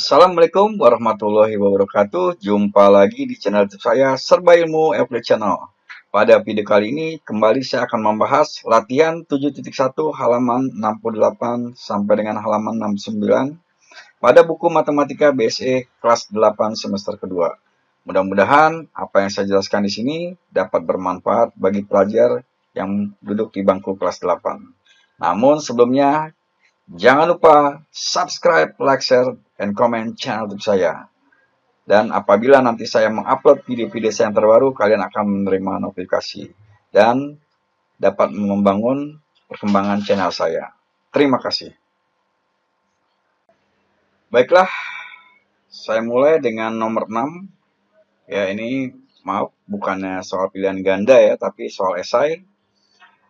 Assalamualaikum warahmatullahi wabarakatuh. Jumpa lagi di channel YouTube saya Serba Ilmu FB Channel. Pada video kali ini kembali saya akan membahas latihan 7.1 halaman 68 sampai dengan halaman 69 pada buku Matematika BSE kelas 8 semester kedua. Mudah-mudahan apa yang saya jelaskan di sini dapat bermanfaat bagi pelajar yang duduk di bangku kelas 8. Namun sebelumnya, jangan lupa subscribe, like, share, dan komen channel YouTube saya. Dan apabila nanti saya mengupload video-video saya yang terbaru, kalian akan menerima notifikasi dan dapat membangun perkembangan channel saya. Terima kasih. Baiklah, saya mulai dengan nomor 6. Ya, ini maaf, bukannya soal pilihan ganda ya, tapi soal esai.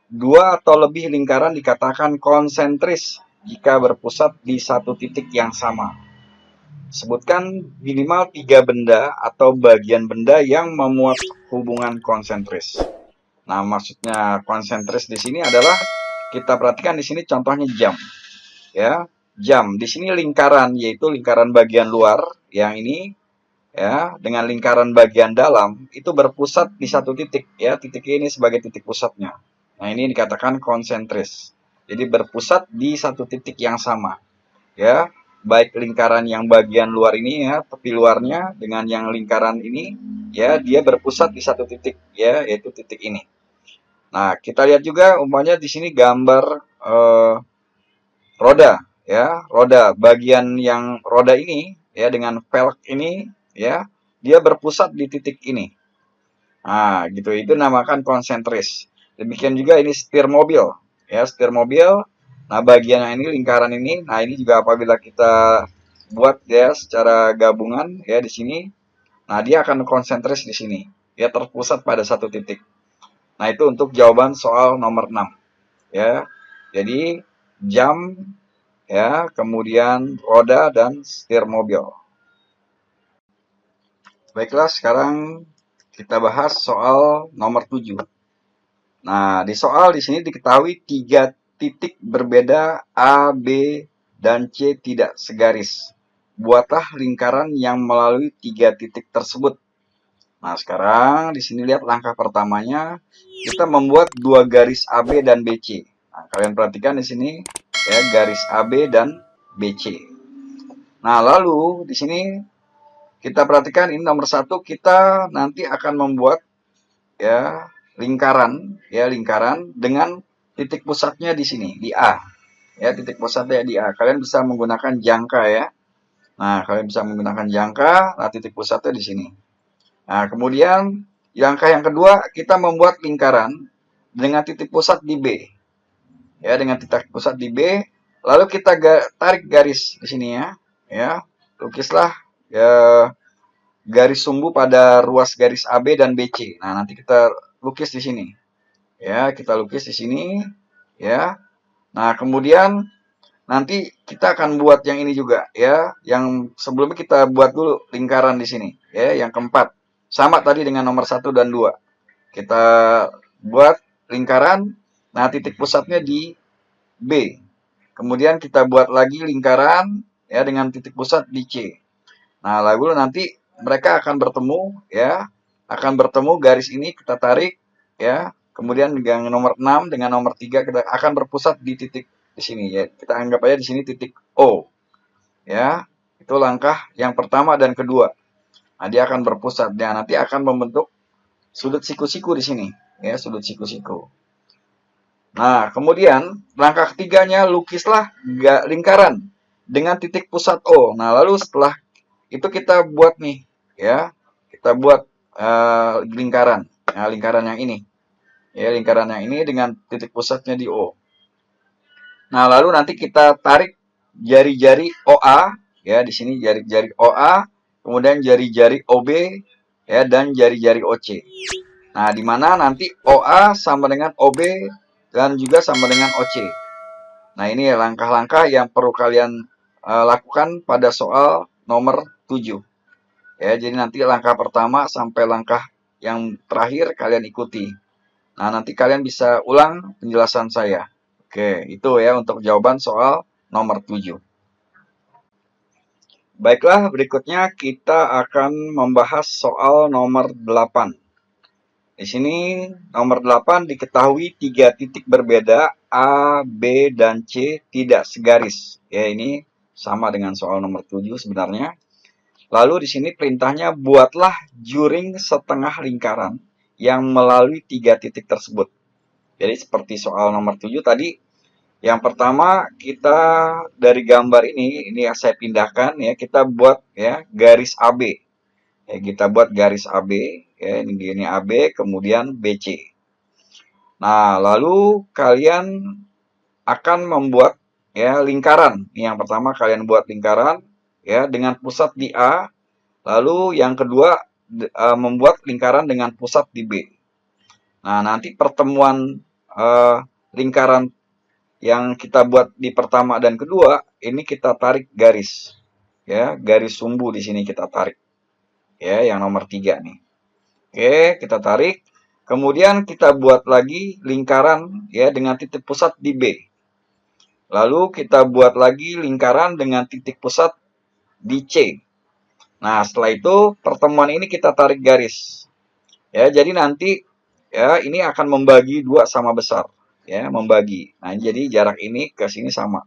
Dua atau lebih lingkaran dikatakan konsentris jika berpusat di satu titik yang sama. Sebutkan minimal 3 benda atau bagian benda yang memuat hubungan konsentris. Nah, maksudnya konsentris di sini adalah kita perhatikan di sini contohnya jam. Ya, jam. Di sini lingkaran, yaitu lingkaran bagian luar yang ini ya, dengan lingkaran bagian dalam itu berpusat di satu titik ya. Titik ini sebagai titik pusatnya. Nah, ini dikatakan konsentris. Jadi berpusat di satu titik yang sama. Ya, baik lingkaran yang bagian luar ini ya, tepi luarnya dengan yang lingkaran ini ya, dia berpusat di satu titik ya, yaitu titik ini. Nah, kita lihat juga umpamanya di sini gambar roda ya, roda bagian yang roda ini ya dengan velg ini ya, dia berpusat di titik ini. Nah, gitu, itu namakan konsentris. Demikian juga ini setir mobil ya, setir mobil. Nah, bagian yang ini lingkaran ini, nah ini juga apabila kita buat ya secara gabungan ya di sini, nah dia akan konsentris di sini. Ya terpusat pada satu titik. Nah, itu untuk jawaban soal nomor 6 ya. Jadi jam ya, kemudian roda dan setir mobil. Baiklah, sekarang kita bahas soal nomor 7. Nah, di soal di sini diketahui 3 titik berbeda A, B, dan C tidak segaris. Buatlah lingkaran yang melalui 3 titik tersebut. Nah, sekarang di sini lihat langkah pertamanya, kita membuat 2 garis AB dan BC. Nah, kalian perhatikan di sini ya, garis AB dan BC. Nah, lalu di sini kita perhatikan ini nomor 1, kita nanti akan membuat ya lingkaran dengan titik pusatnya di sini di A ya, titik pusatnya di A. Kalian bisa menggunakan jangka ya. Nah, kalian bisa menggunakan jangka. Nah, titik pusatnya di sini. Nah, kemudian langkah yang kedua, kita membuat lingkaran dengan titik pusat di B ya, dengan titik pusat di B. Lalu kita tarik garis di sini ya, lukislah ya garis sumbu pada ruas garis AB dan BC. Nah, nanti kita lukis di sini. Ya, kita lukis di sini ya. Nah, kemudian nanti kita akan buat yang ini juga ya. Yang sebelumnya kita buat dulu lingkaran di sini ya, yang keempat. Sama tadi dengan nomor 1 dan 2. Kita buat lingkaran, nah titik pusatnya di B. Kemudian kita buat lagi lingkaran ya dengan titik pusat di C. Nah, lalu nanti mereka akan bertemu ya, akan bertemu garis ini kita tarik ya. Kemudian dengan nomor 6 dengan nomor 3 kita akan berpusat di titik di sini ya. Kita anggap aja di sini titik O. Ya. Itu langkah yang pertama dan kedua. Nah, dia akan berpusat dan nanti akan membentuk sudut siku-siku di sini ya, sudut siku-siku. Nah, kemudian langkah ketiganya lukislah lingkaran dengan titik pusat O. Nah, lalu setelah itu kita buat nih ya, kita buat lingkaran. Nah, lingkaran yang ini ya, lingkaran yang ini dengan titik pusatnya di O. Nah, lalu nanti kita tarik jari-jari OA ya, di sini jari-jari OA, kemudian jari-jari OB ya, dan jari-jari OC. Nah, di mana nanti OA sama dengan OB dan juga sama dengan OC. Nah, ini langkah-langkah yang perlu kalian lakukan pada soal nomor 7. Ya, jadi nanti langkah pertama sampai langkah yang terakhir kalian ikuti. Nah, nanti kalian bisa ulang penjelasan saya. Oke, itu ya untuk jawaban soal nomor 7. Baiklah, berikutnya kita akan membahas soal nomor 8. Di sini nomor 8 diketahui 3 titik berbeda A, B, dan C tidak segaris. Ya, ini sama dengan soal nomor 7 sebenarnya. Lalu di sini perintahnya buatlah juring setengah lingkaran yang melalui 3 titik tersebut. Jadi seperti soal nomor 7 tadi, yang pertama kita dari gambar ini ya saya pindahkan ya, kita buat ya garis AB. Ya, kita buat garis AB ya, ini AB kemudian BC. Nah, lalu kalian akan membuat ya lingkaran. Yang pertama kalian buat lingkaran ya dengan pusat di A, lalu yang kedua membuat lingkaran dengan pusat di B. Nah, nanti pertemuan lingkaran yang kita buat di pertama dan kedua, ini kita tarik garis. Ya, garis sumbu di sini kita tarik. Ya, yang nomor 3 nih. Oke, kita tarik. Kemudian kita buat lagi lingkaran ya dengan titik pusat di B. Lalu kita buat lagi lingkaran dengan titik pusat di C. Nah, setelah itu pertemuan ini kita tarik garis. Ya, jadi nanti ya ini akan membagi dua sama besar. Ya, membagi. Nah, jadi jarak ini ke sini sama.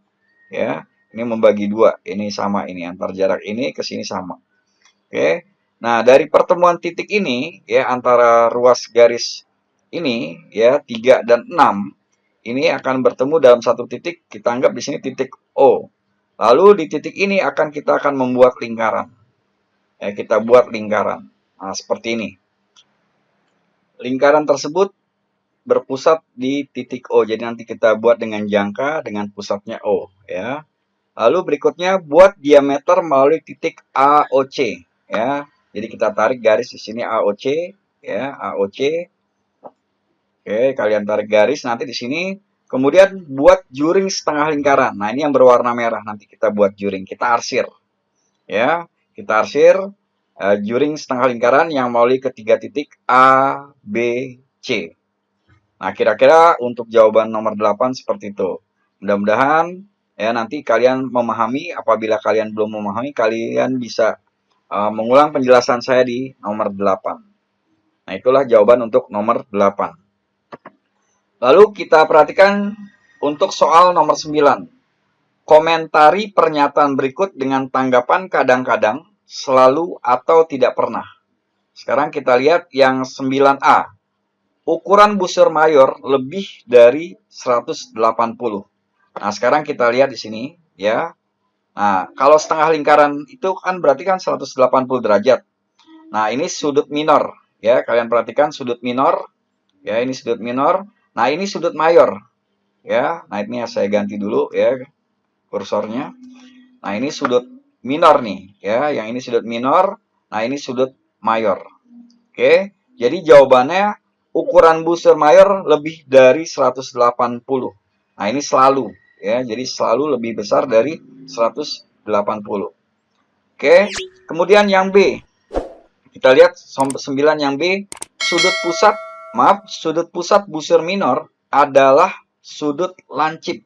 Ya, ini membagi dua. Ini sama ini antar jarak ini ke sini sama. Oke. Nah, dari pertemuan titik ini ya antara ruas garis ini ya 3 dan 6 ini akan bertemu dalam satu titik, kita anggap di sini titik O. Lalu di titik ini kita akan membuat lingkaran. Ya, kita buat lingkaran. Nah, seperti ini. Lingkaran tersebut berpusat di titik O. Jadi nanti kita buat dengan jangka dengan pusatnya O ya. Lalu berikutnya buat diameter melalui titik AOC ya. Jadi kita tarik garis di sini AOC ya, AOC. Oke, kalian tarik garis nanti di sini. Kemudian buat juring setengah lingkaran. Nah, ini yang berwarna merah nanti kita buat juring, kita arsir. Ya, kita arsir juring setengah lingkaran yang melalui ketiga titik A, B, C. Nah, kira-kira untuk jawaban nomor 8 seperti itu. Mudah-mudahan ya nanti kalian memahami. Apabila kalian belum memahami, kalian bisa mengulang penjelasan saya di nomor 8. Nah, itulah jawaban untuk nomor 8. Lalu kita perhatikan untuk soal nomor 9. Komentari pernyataan berikut dengan tanggapan kadang-kadang, selalu, atau tidak pernah. Sekarang kita lihat yang 9A. Ukuran busur mayor lebih dari 180. Nah, sekarang kita lihat di sini ya. Nah, kalau setengah lingkaran itu kan berarti kan 180 derajat. Nah, ini sudut minor ya. Kalian perhatikan sudut minor. Ya, ini sudut minor. Nah, ini sudut mayor. Ya, nah ini saya ganti dulu ya kursornya. Nah, ini sudut minor nih ya. Yang ini sudut minor. Nah, ini sudut mayor. Oke. Jadi jawabannya ukuran busur mayor lebih dari 180. Nah, ini selalu ya. Jadi selalu lebih besar dari 180. Oke. Kemudian yang B. Kita lihat 9 yang B, sudut pusat busur minor adalah sudut lancip.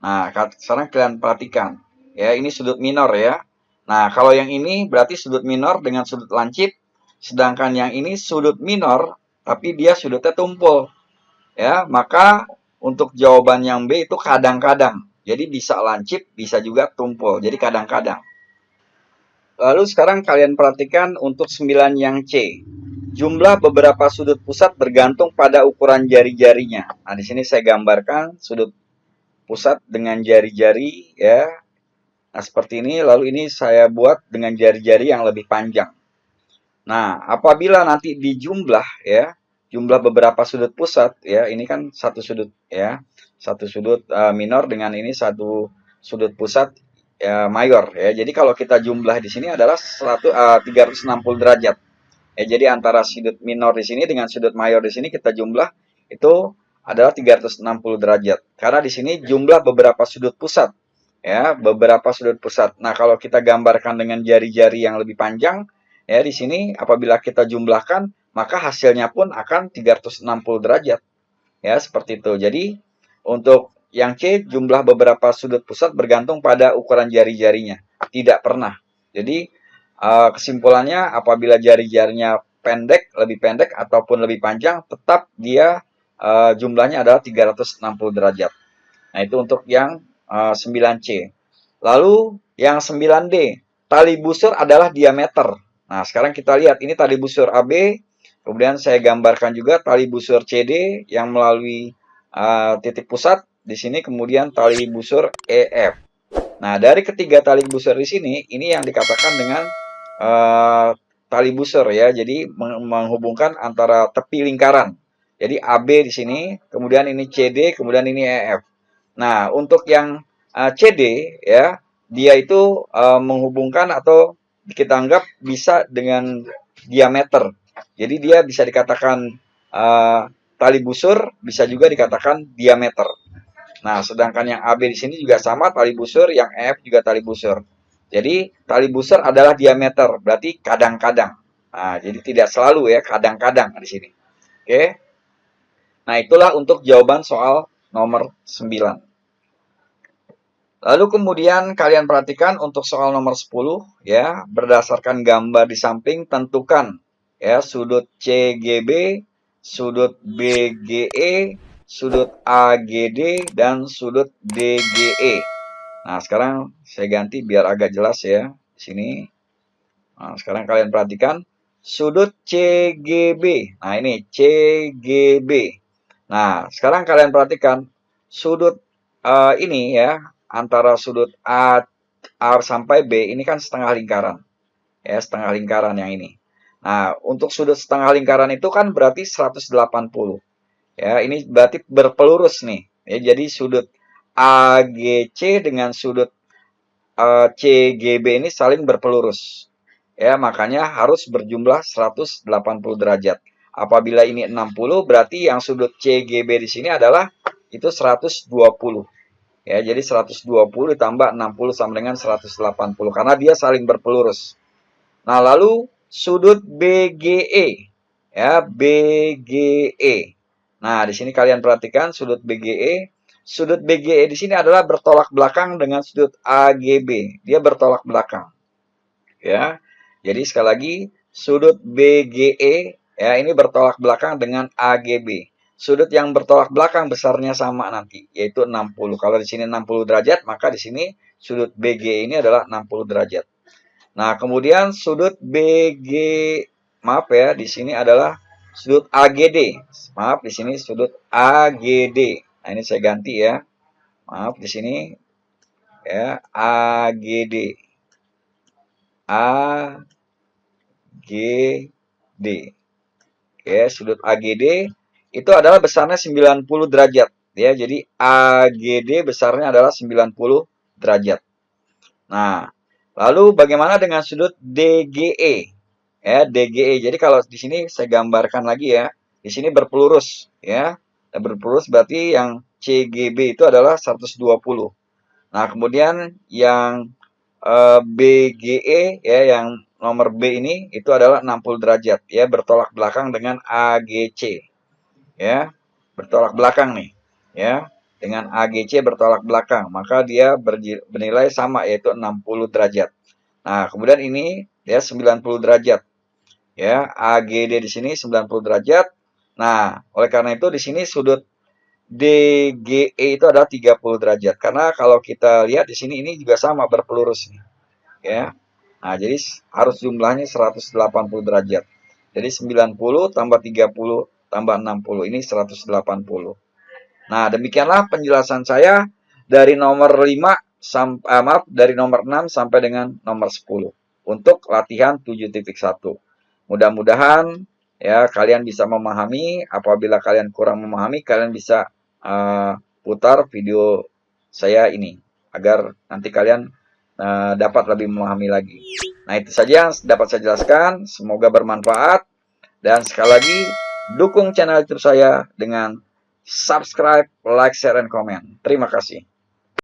Nah, sekarang kalian perhatikan. Ya, ini sudut minor ya. Nah, kalau yang ini berarti sudut minor dengan sudut lancip. Sedangkan yang ini sudut minor, tapi dia sudutnya tumpul. Ya, maka untuk jawaban yang B itu kadang-kadang. Jadi bisa lancip, bisa juga tumpul. Jadi kadang-kadang. Lalu sekarang kalian perhatikan untuk 9 yang C. Jumlah beberapa sudut pusat bergantung pada ukuran jari-jarinya. Nah, di sini saya gambarkan sudut pusat dengan jari-jari ya. Nah, seperti ini. Lalu ini saya buat dengan jari-jari yang lebih panjang. Nah, apabila nanti dijumlah ya, jumlah beberapa sudut pusat ya, ini kan satu sudut ya. Satu sudut minor dengan ini satu sudut pusat ya, mayor ya. Jadi kalau kita jumlah di sini adalah 360 derajat. Ya, jadi antara sudut minor di sini dengan sudut mayor di sini kita jumlah itu adalah 360 derajat. Karena di sini jumlah beberapa sudut pusat. Ya, beberapa sudut pusat. Nah, kalau kita gambarkan dengan jari-jari yang lebih panjang, ya di sini apabila kita jumlahkan, maka hasilnya pun akan 360 derajat. Ya, seperti itu. Jadi, untuk yang C, jumlah beberapa sudut pusat bergantung pada ukuran jari-jarinya. Tidak pernah. Jadi kesimpulannya apabila jari-jarinya lebih pendek ataupun lebih panjang, tetap dia jumlahnya adalah 360 derajat. Nah, itu untuk yang 9C. Lalu yang 9D, tali busur adalah diameter. Nah, sekarang kita lihat ini tali busur AB, kemudian saya gambarkan juga tali busur CD yang melalui titik pusat di sini, kemudian tali busur EF. Nah, dari ketiga tali busur di sini, ini yang dikatakan dengan tali busur ya. Jadi menghubungkan antara tepi lingkaran. Jadi AB di sini, kemudian ini CD, kemudian ini EF. Nah, untuk yang CD ya, dia itu menghubungkan atau kita anggap bisa dengan diameter. Jadi dia bisa dikatakan tali busur, bisa juga dikatakan diameter. Nah, sedangkan yang AB di sini juga sama tali busur, yang EF juga tali busur. Jadi, tali busur adalah diameter, berarti kadang-kadang. Nah, jadi tidak selalu ya, kadang-kadang di sini. Oke. Nah, itulah untuk jawaban soal nomor 9. Lalu kemudian kalian perhatikan untuk soal nomor 10 ya, berdasarkan gambar di samping tentukan ya sudut CGB, sudut BGE, sudut AGD dan sudut DGE. Nah, sekarang saya ganti biar agak jelas ya di sini. Nah, sekarang kalian perhatikan sudut CGB. Nah, ini CGB. Nah, sekarang kalian perhatikan sudut ini ya, antara sudut A sampai B ini kan setengah lingkaran. Ya, setengah lingkaran yang ini. Nah, untuk sudut setengah lingkaran itu kan berarti 180. Ya, ini berarti berpelurus nih. Ya, jadi sudut AGC dengan sudut CGB ini saling berpelurus. Ya, makanya harus berjumlah 180 derajat. Apabila ini 60, berarti yang sudut CGB di sini adalah itu 120. Ya, jadi 120 ditambah 60 sama dengan 180 karena dia saling berpelurus. Nah, lalu sudut BGE. Ya, BGE. Nah, di sini kalian perhatikan sudut BGE. Sudut BGE di sini adalah bertolak belakang dengan sudut AGB. Dia bertolak belakang. Ya. Jadi sekali lagi sudut BGE ya ini bertolak belakang dengan AGB. Sudut yang bertolak belakang besarnya sama nanti, yaitu 60. Kalau di sini 60 derajat, maka di sini sudut BG ini adalah 60 derajat. Nah, kemudian sudut BG, maaf ya, di sini adalah sudut AGD. Maaf, di sini sudut AGD. Nah, ini saya ganti ya. Maaf, di sini ya, AGD. AGD. Oke, sudut AGD itu adalah besarnya 90 derajat ya. Jadi AGD besarnya adalah 90 derajat. Nah, lalu bagaimana dengan sudut DGE? Ya, DGE. Jadi kalau di sini saya gambarkan lagi ya. Di sini berpelurus ya. Berpelurus berarti yang CGB itu adalah 120. Nah, kemudian yang BGE ya yang nomor B ini itu adalah 60 derajat ya, bertolak belakang dengan AGC. Ya, bertolak belakang nih ya. Dengan AGC bertolak belakang, maka dia bernilai sama yaitu 60 derajat. Nah, kemudian ini ya 90 derajat. Ya, AGD di sini 90 derajat. Nah, oleh karena itu di sini sudut DGE itu adalah 30 derajat. Karena kalau kita lihat di sini ini juga sama berpelurus nih. Ya. Nah, jadi harus jumlahnya 180 derajat. Jadi 90 tambah 30 tambah 60 ini 180. Nah, demikianlah penjelasan saya dari nomor 5 dari nomor 6 sampai dengan nomor 10 untuk latihan 7.1. Mudah-mudahan ya kalian bisa memahami. Apabila kalian kurang memahami, kalian bisa putar video saya ini agar nanti kalian dapat lebih memahami lagi. Nah, itu saja yang dapat saya jelaskan. Semoga bermanfaat. Dan sekali lagi, dukung channel YouTube saya dengan subscribe, like, share, dan komen. Terima kasih.